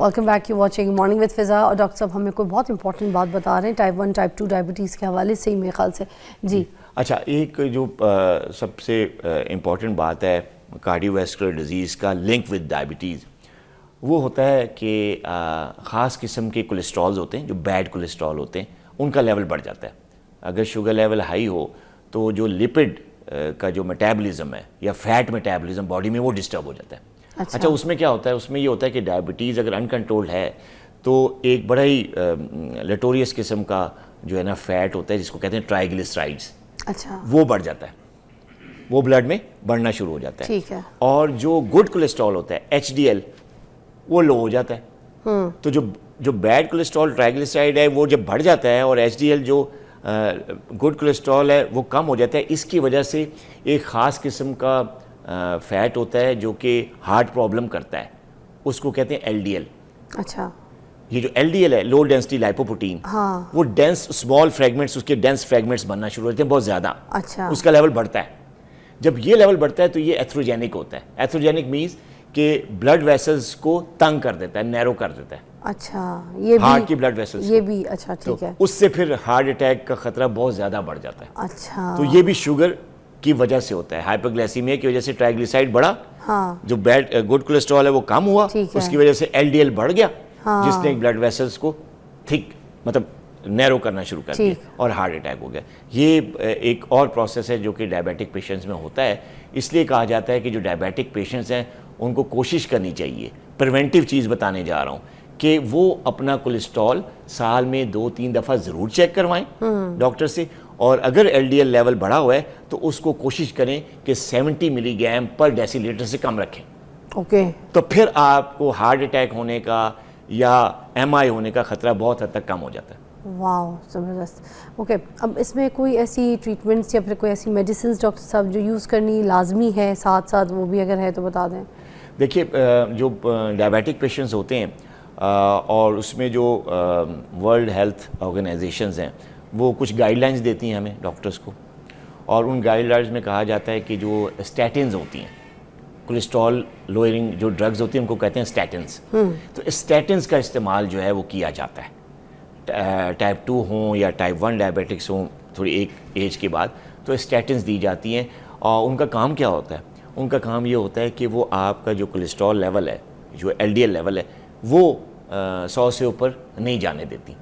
Welcome back, you watching morning with فضا. اور doctor صاحب ہمیں کوئی بہت امپورٹنٹ بات بتا رہے ہیں ٹائپ 1 ٹائپ 2 ڈائبٹیز کے حوالے سے ہی میرے خیال سے. جی اچھا، ایک جو سب سے امپورٹنٹ بات ہے کارڈیو ویسکولر ڈیزیز کا لنک ود ڈائبٹیز، وہ ہوتا ہے کہ خاص قسم کے کولیسٹرولز ہوتے ہیں جو بیڈ کولیسٹرول ہوتے ہیں، ان کا لیول بڑھ جاتا ہے. اگر شوگر لیول ہائی ہو تو جو لپڈ کا جو میٹابولزم ہے یا فیٹ میٹابولزم باڈی میں وہ ڈسٹرب ہو جاتا ہے. اچھا اس میں کیا ہوتا ہے؟ اس میں یہ ہوتا ہے کہ ڈائبٹیز اگر انکنٹرولڈ ہے تو ایک بڑا ہی لیٹوریس قسم کا جو ہے نا فیٹ ہوتا ہے جس کو کہتے ہیں ٹرائیگلیسرائڈز، اچھا وہ بڑھ جاتا ہے، وہ بلڈ میں بڑھنا شروع ہو جاتا ہے. ٹھیک ہے. اور جو گڈ کولیسٹرول ہوتا ہے ایچ ڈی ایل وہ لو ہو جاتا ہے. تو جو بیڈ کولیسٹرول ٹرائیگلیسرائڈ ہے وہ جب بڑھ جاتا ہے اور ایچ ڈی ایل جو گڈ کولیسٹرول ہے وہ کم ہو جاتا ہے. اس کی وجہ سے ایک خاص قسم کا فیٹ ہوتا ہے جو کہ ہارٹ پرابلم کرتا ہے، اس کو کہتے ہیں ایل ڈی ایل. اچھا یہ جو ایل ڈی ایل ہے لو ڈینسٹی لائپوپروٹین، وہ ڈینس اسمال فریگمنٹس، اس کے ڈینس فریگمنٹس بننا شروع ہوتے ہیں بہت زیادہ. اچھا اس کا لیول بڑھتا ہے. جب یہ لیول بڑھتا ہے تو یہ ایتھروجینک ہوتا ہے. ایتھروجینک مینز کہ بلڈ ویسلز کو تنگ کر دیتا ہے، نیرو کر دیتا ہے. اچھا یہ ہارٹ کی بلڈ ویسلز یہ بھی اچھا ٹھیک ہے. اس سے پھر ہارٹ اٹیک کا خطرہ بہت زیادہ بڑھ جاتا ہے. اچھا تو یہ بھی شوگر کی وجہ سے ہوتا ہے، ہائپرگلائسیمیا کی وجہ سے ٹرائیگلیسرائڈ بڑھا، جو بیڈ گڈ کولیسٹرول ہے وہ کم ہوا، اس کی وجہ سے ایل ڈی ایل بڑھ گیا جس نے بلڈ ویسلز کو تھک مطلب نیرو کرنا شروع کر دیا اور ہارٹ اٹیک ہو گیا. یہ ایک اور پروسیس ہے جو کہ ڈائبیٹک پیشنٹس میں ہوتا ہے. اس لیے کہا جاتا ہے کہ جو ڈائبیٹک پیشنٹس ہیں ان کو کوشش کرنی چاہیے، پریونٹیو چیز بتانے جا رہا ہوں، کہ وہ اپنا کولیسٹرول سال میں 2-3 دفعہ ضرور چیک کروائیں ڈاکٹر سے. اور اگر ایل ڈی ایل لیول بڑھا ہوا ہے تو اس کو کوشش کریں کہ 70 ملی گرام پر ڈیسی لیٹر سے کم رکھیں. اوکے تو پھر آپ کو ہارٹ اٹیک ہونے کا یا ایم آئی ہونے کا خطرہ بہت حد تک کم ہو جاتا ہے. واو زبردست. اوکے اب اس میں کوئی ایسی ٹریٹمنٹس یا پھر کوئی ایسی میڈیسنز ڈاکٹر صاحب جو یوز کرنی لازمی ہے ساتھ ساتھ، وہ بھی اگر ہے تو بتا دیں. دیکھیے جو ڈائبیٹک پیشنٹس ہوتے ہیں اور اس میں جو ورلڈ ہیلتھ آرگنائزیشنز ہیں وہ کچھ گائیڈ لائنز دیتی ہیں ہمیں ڈاکٹرز کو، اور ان گائیڈ لائنز میں کہا جاتا ہے کہ جو اسٹیٹنز ہوتی ہیں، کولیسٹرول لوئرنگ جو ڈرگز ہوتی ہیں ان کو کہتے ہیں اسٹیٹنز. تو اسٹیٹنز کا استعمال جو ہے وہ کیا جاتا ہے ٹائپ 2 ہوں یا ٹائپ 1 ڈائبیٹکس ہوں تھوڑی ایک ایج کے بعد، تو اسٹیٹنز دی جاتی ہیں. اور ان کا کام کیا ہوتا ہے؟ ان کا کام یہ ہوتا ہے کہ وہ آپ کا جو کولیسٹرول لیول ہے، جو ایل ڈی ایل لیول ہے، وہ 100 سے اوپر نہیں جانے دیتی.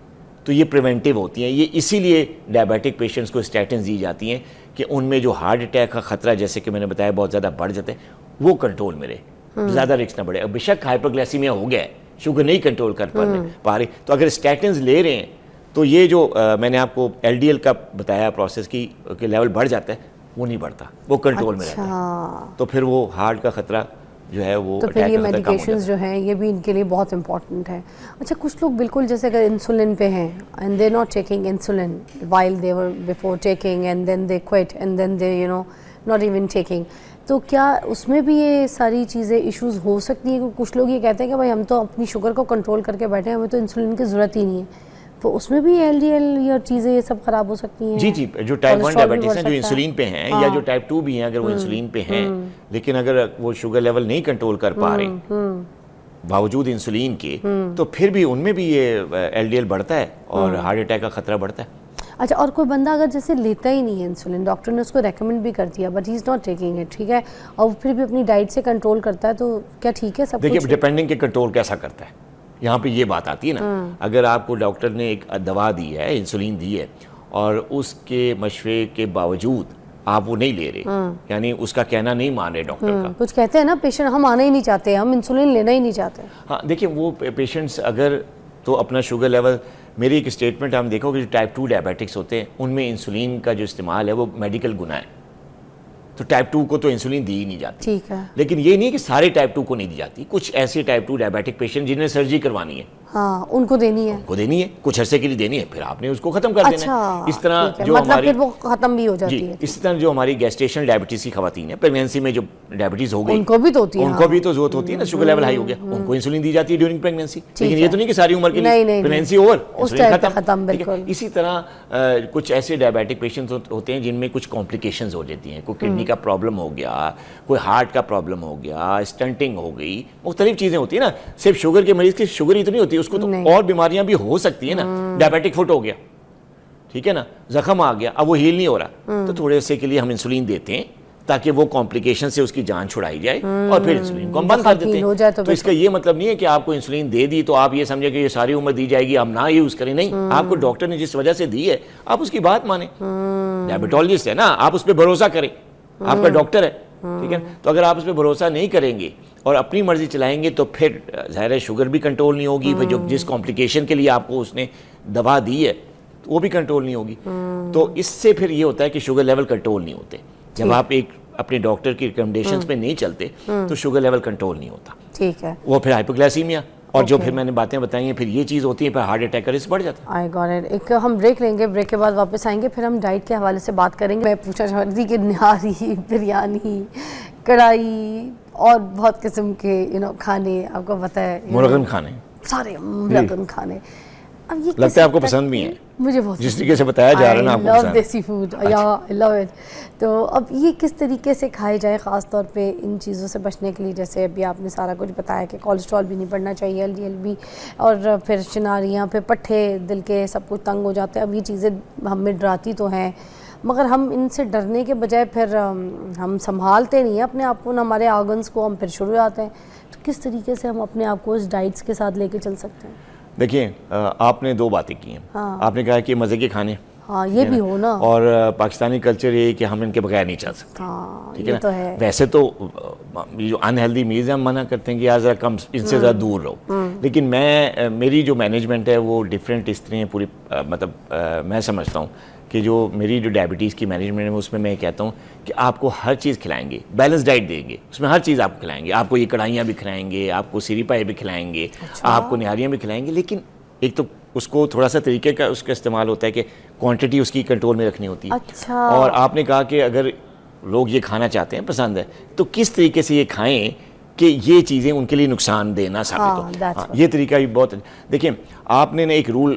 تو یہ پریونٹیو ہوتی ہیں. یہ اسی لیے ڈائبیٹک پیشنٹس کو اسٹیٹنز دی جاتی ہیں کہ ان میں جو ہارٹ اٹیک کا خطرہ جیسے کہ میں نے بتایا بہت زیادہ بڑھ جاتا ہے، وہ کنٹرول میں رہے، زیادہ رسک نہ بڑھے. اب بے شک ہائپرگلائسیمیا ہو گیا ہے، شوگر نہیں کنٹرول کر پا رہے، تو اگر اسٹیٹنز لے رہے ہیں تو یہ جو میں نے آپ کو ایل ڈی ایل کا بتایا پروسیس کی کہ لیول بڑھ جاتا ہے، وہ نہیں بڑھتا، وہ کنٹرول میں رہتا ہے. تو پھر وہ ہارٹ کا خطرہ جو ہے وہ تو پھر یہ میڈیکیشنز جو ہیں یہ بھی ان کے لیے بہت امپورٹنٹ ہے. اچھا کچھ لوگ بالکل جیسے اگر انسولن پہ ہیں and they not taking insulin while they were before taking and then they quit and then they not even taking, تو کیا اس میں بھی یہ ساری چیزیں ایشوز ہو سکتی ہیں؟ کچھ لوگ یہ کہتے ہیں کہ بھائی ہم تو اپنی شوگر کو کنٹرول کر کے بیٹھے ہیں، ہمیں تو انسولن کی ضرورت ہی نہیں ہے، تو اس میں بھی ایل ڈی ایل یا چیزیں یہ سب خراب ہو سکتی ہیں؟ جی جو ٹائپ 1 ڈائبٹیز ہیں جو انسولین پہ ہیں یا جو ٹائپ 2 بھی ہیں اگر وہ انسولین پہ ہیں لیکن اگر وہ شوگر لیول نہیں کنٹرول کر پا رہے باوجود انسولین کے، تو پھر بھی ان میں بھی یہ ایل ڈی ایل بڑھتا ہے اور ہارٹ اٹیک کا خطرہ بڑھتا ہے. اچھا اور کوئی بندہ اگر جیسے لیتا ہی نہیں ہے انسولین، ڈاکٹر نے اس کو ریکمینڈ بھی کر دیا but he is not taking it, ٹھیک ہے، اور پھر بھی اپنی ڈائٹ سے کنٹرول کرتا ہے، تو کیا ٹھیک ہے سب کچھ؟ دیکھیے ڈیپینڈنگ کہ کنٹرول کیسا کرتا ہے، یہاں پہ یہ بات آتی ہے نا. اگر آپ کو ڈاکٹر نے ایک دوا دی ہے، انسولین دی ہے، اور اس کے مشورے کے باوجود آپ وہ نہیں لے رہے، یعنی اس کا کہنا نہیں مان رہے ڈاکٹر کا. کچھ کہتے ہیں نا پیشنٹ ہم آنا ہی نہیں چاہتے، ہم انسولین لینا ہی نہیں چاہتے. ہاں دیکھیں وہ پیشنٹس اگر تو اپنا شوگر لیول، میری ایک اسٹیٹمنٹ ہم دیکھو کہ جو ٹائپ 2 ڈائبیٹکس ہوتے ہیں ان میں انسولین کا جو استعمال ہے وہ میڈیکل گناہ ہے. تو ٹائپ 2 کو تو انسولین دی ہی نہیں جاتی. ٹھیک ہے. لیکن یہ نہیں کہ سارے ٹائپ 2 کو نہیں دی جاتی. کچھ ایسے ٹائپ 2 ڈائبیٹک پیشنٹ جنہیں سرجری کروانی ہے ہاں ان کو دینی ہے, کو دینی ہے, کچھ عرصے کے لیے دینی ہے, پھر آپ نے اس کو ختم کر دینا ہے. اس طرح جو مطلب ہماری پھر وہ ختم بھی ہو جاتی ہے. اس طرح جو ہماری گیسٹیشنل ڈائبٹیز کی خواتین ہیں, پریگنینسی میں جو ڈائبٹیز ہو گئی ان کو بھی تو ہوتی ہے, ان کو بھی تو ضرورت ہوتی ہے نا, شوگر لیول ہائی ہو گیا, ان کو انسولین دی جاتی ہے ڈیورنگ پریگنینسی. لیکن یہ تو نہیں کہ ساری عمر کے لیے پریگنینسی اوور انسولین ختم. اسی طرح کچھ ایسے ڈائبیٹک پیشنٹس ہوتے ہیں جن میں کچھ کمپلیکیشنز ہو جاتی ہیں, کوئی کڈنی کا پرابلم ہو گیا, کوئی ہارٹ کا پرابلم ہو گیا, اسٹنٹنگ ہو گئی, مختلف چیزیں ہوتی ہیں نا. صرف شوگر کے مریض کی شوگر ہی تو نہیں ہوتی, اس کو تو اور بیماریاں بھی ہو سکتی ہیں نا. ڈائبیٹک فٹ ہو گیا, ٹھیک ہے نا, زخم آ گیا, اب وہ ہیل نہیں ہو رہا, تو تھوڑے عرصے کے لیے ہم انسولین دیتے ہیں تاکہ وہ کمپلیکیشن سے اس کی جان چھڑائی جائے, اور پھر انسولین کو ہم بند کر دیتے ہیں. تو اس کا یہ مطلب نہیں ہے کہ آپ کو انسولین دے دی تو آپ یہ سمجھیں کہ یہ ساری عمر دی جائے گی, آپ نہ یوز کریں. نہیں, آپ کو ڈاکٹر نے جس وجہ سے دی ہے آپ اس کی بات مانیں. ڈائبٹولوجسٹ ہے نا, آپ اس پہ بھروسہ کریں, آپ کا ڈاکٹر ہے, ٹھیک ہے. تو اگر آپ اس پہ بھروسہ نہیں کریں گے اور اپنی مرضی چلائیں گے تو پھر ظاہر ہے شوگر بھی کنٹرول نہیں ہوگی, پھر جو جس کمپلیکیشن کے لیے آپ کو اس نے دوا دی ہے وہ بھی کنٹرول نہیں ہوگی. تو اس سے پھر یہ ہوتا ہے کہ شوگر لیول کنٹرول نہیں ہوتے. جب آپ ایک اپنے ڈاکٹر کی ریکمنڈیشنز پہ نہیں چلتے تو شوگر لیول کنٹرول نہیں ہوتا, ٹھیک ہے. وہ پھر ہائپوگلائسیمیا اور جو پھر میں نے باتیں بتائی ہیں پھر یہ چیز ہوتی ہے, پھر ہارٹ اٹیک کا رسک بڑھ جاتا ہے. I got it. ایک ہم بریک لیں گے, بریک کے بعد واپس آئیں گے, پھر ہم ڈائٹ کے حوالے سے بات کریں گے. میں پوچھنا چاہ رہی تھی کہ نہاری, بریانی, کڑھائی اور بہت قسم کے کھانے آپ کو پتہ ہے, مرغن کھانے, سارے مرغن کھانے. اب یہ لگتا ہے آپ کو پسند بھی ہیں, مجھے بہت جس طریقے سے بتایا جا رہا ہے نا آپ کو پسند ہے. دیسی فوڈ, یا آئی لو اٹ. تو اب یہ کس طریقے سے کھائے جائے, خاص طور پہ ان چیزوں سے بچنے کے لیے, جیسے ابھی آپ نے سارا کچھ بتایا کہ کولیسٹرول بھی نہیں بڑھنا چاہیے, ایل ڈی ایل بھی, اور پھر چناریاں, پھر پٹھے دل کے, سب کچھ تنگ ہو جاتے ہیں. اب یہ چیزیں ہمیں ڈراتی تو ہیں, مگر ہم ان سے ڈرنے کے بجائے پھر ہم سنبھالتے نہیں ہیں اپنے آپ کو, نہ ہمارے آرگنس کو, ہم پھر شروع آتے ہیں. تو کس طریقے سے ہم اپنے آپ کو اس ڈائٹس کے ساتھ لے کے چل سکتے ہیں؟ دیکھیں, آپ نے دو باتیں کی ہیں. آپ نے کہا کہ مزے کے کھانے, ہاں یہ بھی ہو نا, اور پاکستانی کلچر یہ ہے کہ ہم ان کے بغیر نہیں چل سکتے. ٹھیک ہے نا. ویسے تو یہ جو ان ہیلدی میز ہم منع کرتے ہیں کہ یار ذرا کم, ان سے ذرا دور رہو. لیکن میری جو مینجمنٹ ہے وہ ڈفرینٹ اس طرح پوری, مطلب میں سمجھتا ہوں کہ جو میری جو ڈائبٹیز کی مینجمنٹ ہے اس میں میں کہتا ہوں کہ آپ کو ہر چیز کھلائیں گے, بیلنس ڈائٹ دیں گے, اس میں ہر چیز آپ کو کھلائیں گے. آپ کو یہ کڑھائیاں بھی کھلائیں گے, آپ کو سیری پائے بھی کھلائیں گے, آپ کو نہاریاں بھی کھلائیں گے. لیکن ایک تو اس کو تھوڑا سا طریقے کا اس کا استعمال ہوتا ہے کہ کوانٹٹی اس کی کنٹرول میں رکھنی ہوتی ہے. اور آپ نے کہا کہ اگر لوگ یہ کھانا چاہتے ہیں, پسند ہے, تو کس طریقے سے یہ کھائیں کہ یہ چیزیں ان کے لیے نقصان دہ نہ ثابت ہو. یہ طریقہ بھی بہت. دیکھیں, آپ نے ایک رول,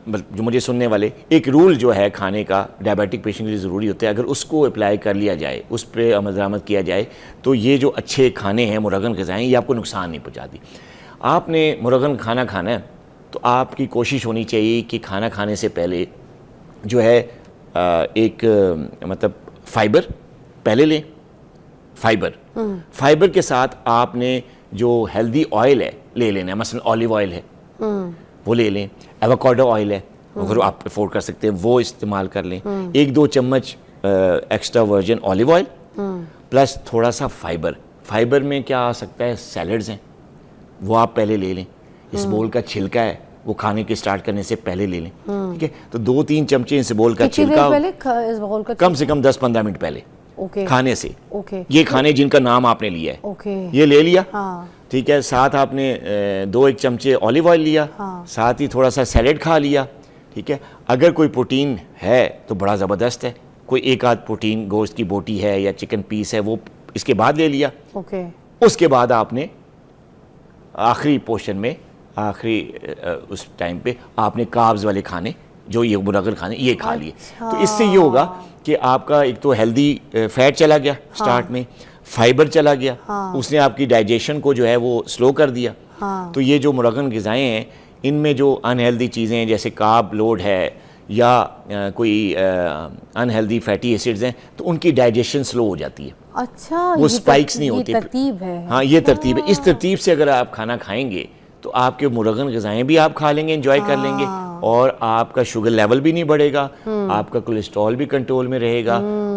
جو مجھے سننے والے, ایک رول جو ہے کھانے کا ڈائبیٹک پیشنٹ کے لیے ضروری ہوتا ہے, اگر اس کو اپلائی کر لیا جائے, اس پہ عمل درآمد کیا جائے, تو یہ جو اچھے کھانے ہیں مرغن غذائیں, یہ آپ کو نقصان نہیں پہنچاتی. آپ نے مرغن کھانا کھانا ہے تو آپ کی کوشش ہونی چاہیے کہ کھانا کھانے سے پہلے جو ہے ایک مطلب فائبر پہلے لیں. فائبر کے ساتھ آپ نے جو ہیلدی آئل ہے لے لینا ہے, مثلا اولیو آئل ہے وہ لے لیں, ایووکاڈو آئل ہے اگر آپ افورڈ کر سکتے ہیں وہ استعمال کر لیں. 1-2 چمچ extra virgin olive oil plus تھوڑا سا فائبر میں کیا آ سکتا ہے, سیلڈز ہیں وہ آپ پہلے لے لیں. اس بول کا چھلکا ہے وہ کھانے کے سٹارٹ کرنے سے پہلے لے لیں, ٹھیک ہے. تو 2-3 چمچے اس بول کا چھلکا کم سے کم 10-15 منٹ پہلے کھانے سے, یہ کھانے جن کا نام آپ نے لیا ہے یہ لے لیا, ٹھیک ہے. ساتھ آپ نے 2-1 چمچے اولیو آئل لیا, ساتھ ہی تھوڑا سا سیلڈ کھا لیا, ٹھیک ہے. اگر کوئی پروٹین ہے تو بڑا زبردست ہے, کوئی ایک آدھ پروٹین گوشت کی بوٹی ہے یا چکن پیس ہے وہ اس کے بعد لے لیا. اس کے بعد آپ نے آخری پورشن میں, آخری اس ٹائم پہ آپ نے کاربز والے کھانے جو یہ مرغن کھانے یہ کھا لیے. تو اس سے یہ ہوگا کہ آپ کا ایک تو ہیلدی فیٹ چلا گیا سٹارٹ میں, فائبر چلا گیا, اس نے آپ کی ڈائجیشن کو جو ہے وہ سلو کر دیا. تو یہ جو مرغن غذائیں ہیں ان میں جو ان ہیلدی چیزیں ہیں جیسے کارب لوڈ ہے یا کوئی ان ہیلدی فیٹی ایسڈز ہیں تو ان کی ڈائجیشن سلو ہو جاتی ہے. اچھا, وہ سپائکس نہیں ہوتی. یہ ترتیب ہے. ہاں یہ ترتیب ہے. اس ترتیب سے اگر آپ کھانا کھائیں گے تو آپ کے مرغن غذائیں بھی آپ کھا لیں گے, انجوائے کر لیں گے, اور آپ کا شوگر لیول بھی نہیں بڑھے گا, آپ کا کولیسٹرول بھی کنٹرول میں رہے گا,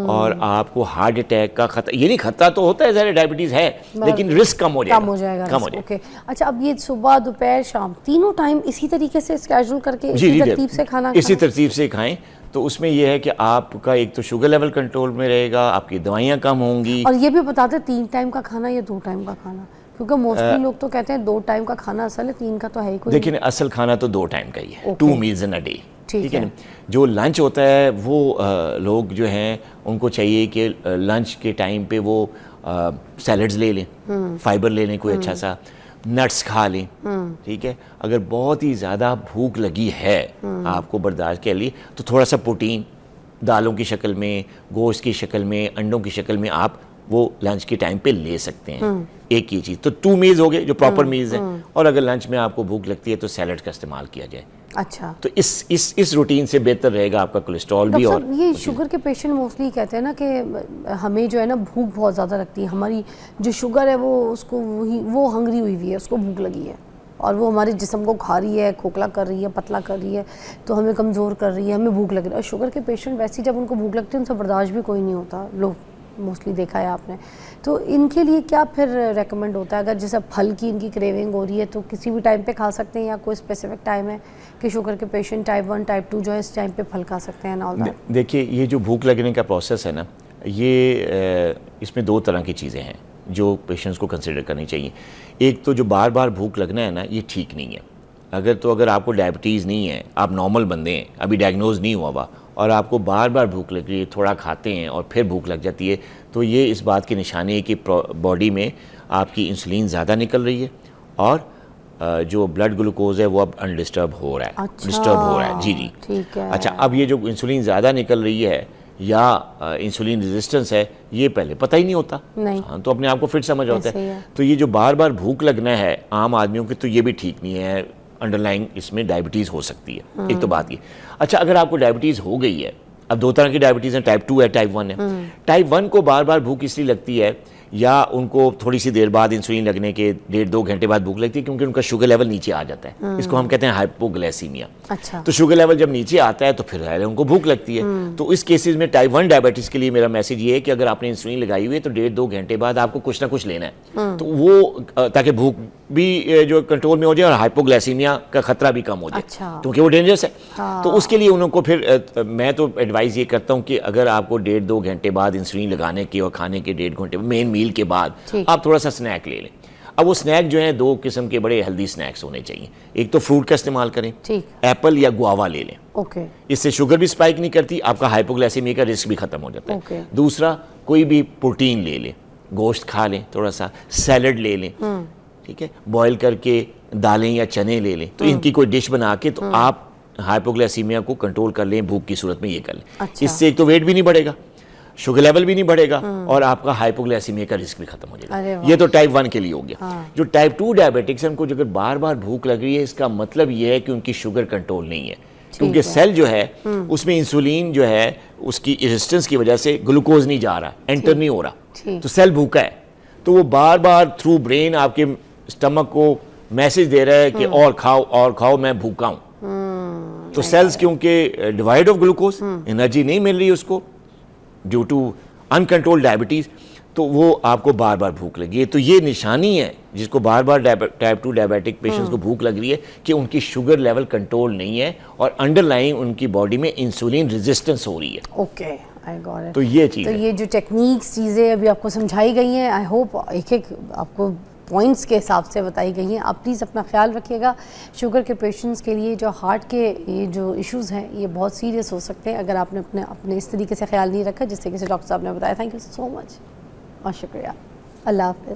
اور آپ کو ہارٹ اٹیک کا خطرہ, یہ نہیں خطرہ تو ہوتا ہے ظاہر ڈائبٹیز ہے لیکن رسک کم ہو جائے گا. اچھا, اب یہ صبح دوپہر شام تینوں ٹائم اسی طریقے سے اسکیجول کر کے اسی ترتیب سے کھانا اسی ترتیب سے کھائیں تو اس میں یہ ہے کہ آپ کا ایک تو شوگر لیول کنٹرول میں رہے گا, آپ کی دوائیاں کم ہوں گی. اور یہ بھی بتاتے 3 ٹائم کا کھانا یا 2 ٹائم کا کھانا, کیونکہ موسٹلی لوگ تو کہتے ہیں 2 ٹائم کا کھانا اصل ہے, 3 کا تو ہے ہی کوئی. دیکھیں اصل کھانا تو 2 ٹائم کا ہی ہے, 2 meals in a day, ٹھیک ہے. جو لنچ ہوتا ہے وہ لوگ جو ہیں ان کو چاہیے کہ لنچ کے ٹائم پہ وہ سیلڈز لے لیں, فائبر لے لیں کوئی اچھا سا, نٹس کھا لیں, ٹھیک ہے. اگر بہت ہی زیادہ بھوک لگی ہے آپ کو برداشت کے لیے تو تھوڑا سا پروٹین دالوں کی شکل میں, گوشت کی شکل میں, انڈوں کی شکل میں آپ وہ لنچ کے ٹائم پہ لے سکتے ہیں. ایک یہ چیز تو 2 meals ہو گئے جو پراپر میلز ہیں, اور اگر لنچ میں آپ کو بھوک لگتی ہے تو سیلڈ کا استعمال کیا جائے. اچھا, تو اس روٹین سے بہتر رہے گا آپ کا کولیسٹرول بھی. اور یہ شوگر کے پیشنٹ موسٹلی کہتے ہیں نا کہ ہمیں جو ہے نا بھوک بہت زیادہ لگتی ہے, ہماری جو شوگر ہے وہ اس کو وہ ہنگری ہوئی ہوئی ہے, اس کو بھوک لگی ہے اور وہ ہمارے جسم کو کھا رہی ہے, کھوکھلا کر رہی ہے, پتلا کر رہی ہے, تو ہمیں کمزور کر رہی ہے, ہمیں بھوک لگ رہی ہے. اور شوگر کے پیشنٹ ویسے جب ان کو بھوک لگتی ہے ان سے برداشت بھی کوئی نہیں ہوتا, لوگ موسٹلی دیکھا ہے آپ نے. تو ان کے لیے کیا پھر ریکمنڈ ہوتا ہے؟ اگر جیسے پھل کی ان کی کریونگ ہو رہی ہے تو کسی بھی ٹائم پہ کھا سکتے ہیں یا کوئی اسپیسیفک ٹائم ہے کہ شوگر کے پیشنٹ ٹائپ 1 ٹائپ 2 جو ہے اس ٹائم پہ پھل کھا سکتے ہیں؟ دیکھیے یہ جو بھوک لگنے کا پروسیس ہے نا, یہ اس میں 2 طرح کی چیزیں ہیں جو پیشنٹس کو کنسیڈر کرنی چاہیے. ایک تو جو بار بار بھوک لگنا ہے نا, یہ ٹھیک نہیں ہے. اگر آپ کو ڈائبٹیز نہیں ہے, آپ نارمل بندے ہیں, ابھی ڈائگنوز نہیں ہوا اور آپ کو بار بار بھوک لگ رہی ہے, تھوڑا کھاتے ہیں اور پھر بھوک لگ جاتی ہے, تو یہ اس بات کی نشانی ہے کہ باڈی میں آپ کی انسولین زیادہ نکل رہی ہے اور جو بلڈ گلوکوز ہے وہ اب انڈسٹرب ہو رہا ہے. ڈسٹرب ہو رہا ہے. جی جی ٹھیک ہے. اچھا, اب یہ جو انسولین زیادہ نکل رہی ہے یا انسولین ریزسٹنس ہے, یہ پہلے پتہ ہی نہیں ہوتا, ہاں تو اپنے آپ کو فٹ سمجھ ہوتا ہے. تو یہ جو بار بار بھوک لگنا ہے عام آدمیوں کے, تو یہ بھی ٹھیک نہیں ہے. انڈر لائن اس میں ڈائبٹیز ہو سکتی ہے. ایک تو بات یہ. اچھا, اگر آپ کو ڈائبٹیز ہو گئی ہے, اب 2 طرح کی ڈائبٹیز ہیں, ٹائپ 2 ہے, ٹائپ 1 ہے. ٹائپ 1 کو بار بار بھوک اس لیے لگتی ہے یا ان کو تھوڑی سی دیر بعد انسولین لگنے کے 1.5-2 گھنٹے بعد بھوک لگتی ہے کیونکہ ان کا شوگر لیول نیچے آ جاتا ہے. اس کو ہم کہتے ہیں ہائپوگلیسیمیا. اچھا, تو شوگر لیول جب نیچے آتا ہے تو پھر ان کو بھوک لگتی ہے. تو اس کیسز میں ٹائپ 1 ڈائبٹیز کے لیے میرا میسج یہ ہے کہ اگر آپ نے انسولین لگائی ہوئی ہے تو 1.5-2 گھنٹے بعد آپ کو کچھ نہ کچھ لینا ہے, تو وہ تاکہ بھوک بھی جو کنٹرول میں ہو جائے اور ہائپوگلیسیمیا کا خطرہ بھی کم ہو جائے, کیونکہ وہ ڈینجرس ہے. تو اس کے لیے انہوں کو پھر میں تو ایڈوائز یہ کرتا ہوں کہ اگر آپ کو 1.5-2 گھنٹے بعد انسولین لگانے کے اور کھانے کے 1.5 گھنٹے مین میل کے بعد آپ تھوڑا سا سنیک لے لیں. اب وہ سنیک جو ہیں 2 قسم کے بڑے ہیلدی سنیکس ہونے چاہیے. ایک تو فروٹ کا استعمال کریں, ایپل یا گووا لے لیں, اس سے شوگر بھی سپائک نہیں کرتی, آپ کا ہائپوگلیسیمیا کا رسک بھی ختم ہو جاتا ہے. دوسرا, کوئی بھی پروٹین لے لیں, گوشت کھا لیں, تھوڑا سا سیلڈ لے لیں, ٹھیک ہے, بوائل کر کے دالیں یا چنے لے لیں, تو ان کی کوئی ڈش بنا کے تو آپ ہائپوگلیسیمیا کو کنٹرول کر لیں. بھوک کی صورت میں یہ کر لیں. اس سے ایک تو ویٹ بھی نہیں بڑھے گا, شوگر لیول بھی نہیں بڑھے گا, اور آپ کا ہائپوگلیسیمیا کا رسک بھی ختم ہو جائے گا. یہ تو ٹائپ 1 کے لیے ہو گیا. جو ٹائپ 2 ڈائبیٹکس ہیں ان کو اگر بار بار بھوک لگ رہی ہے, اس کا مطلب یہ ہے کہ ان کی شوگر کنٹرول نہیں ہے, کیونکہ سیل جو ہے اس میں انسولین جو ہے اس کی ریزسٹنس کی وجہ سے گلوکوز نہیں جا رہا, انٹر نہیں ہو رہا, تو سیل بھوکا ہے. تو وہ بار بار تھرو برین آپ کے اسٹمک کو میسج دے رہا ہے کہ اور کھاؤ, میں بھوکا ہوں. تو سیلز کیونکہ ڈیوائڈ آف گلوکوز, انرجی نہیں مل رہی اس کو ڈیو ٹو انکنٹرول ڈائبٹیز, تو وہ آپ کو بار بار بھوک لگی ہے. تو یہ نشانی ہے جس کو بار بار ٹائپ 2 ڈائبیٹک پیشنٹس کو بھوک لگ رہی ہے کہ ان کی شوگر لیول کنٹرول نہیں ہے اور انڈر لائن ان کی باڈی میں انسولین ریزسٹنس ہو رہی ہے. Okay, I got it. تو یہ چیز, تو یہ جو ٹیکنیکس چیزیں ابھی آپ کو سمجھائی گئی ہیں, آئی ہوپ ایک آپ کو پوائنٹس کے حساب سے بتائی گئی ہیں. آپ پلیز اپنا خیال رکھیے گا. شوگر کے پیشنٹس کے لیے جو ہارٹ کے یہ جو ایشوز ہیں یہ بہت سیریس ہو سکتے ہیں اگر آپ نے اپنے اس طریقے سے خیال نہیں رکھا جس طریقے سے ڈاکٹر صاحب نے بتایا. تھینک یو سو مچ, بہت شکریہ. اللہ حافظ.